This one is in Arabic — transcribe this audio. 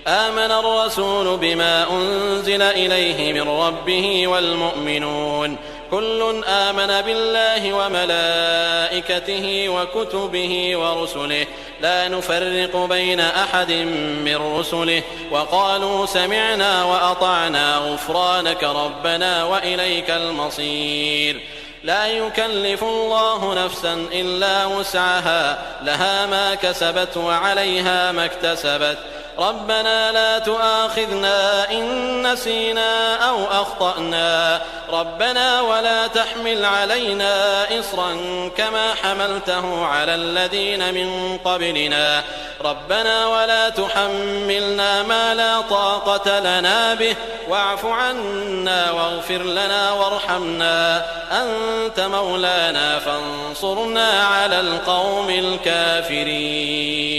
آمن الرسول بما أنزل إليه من ربه والمؤمنون كل آمن بالله وملائكته وكتبه ورسله لا نفرق بين أحد من رسله وقالوا سمعنا وأطعنا غفرانك ربنا وإليك المصير. لا يكلف الله نفسا إلا وسعها لها ما كسبت وعليها ما اكتسبت ربنا لا تؤاخذنا إن نسينا أو أخطأنا ربنا ولا تحمل علينا إصرا كما حملته على الذين من قبلنا ربنا ولا تحملنا ما لا طاقة لنا به واعف عنا واغفر لنا وارحمنا أنت مولانا فانصرنا على القوم الكافرين.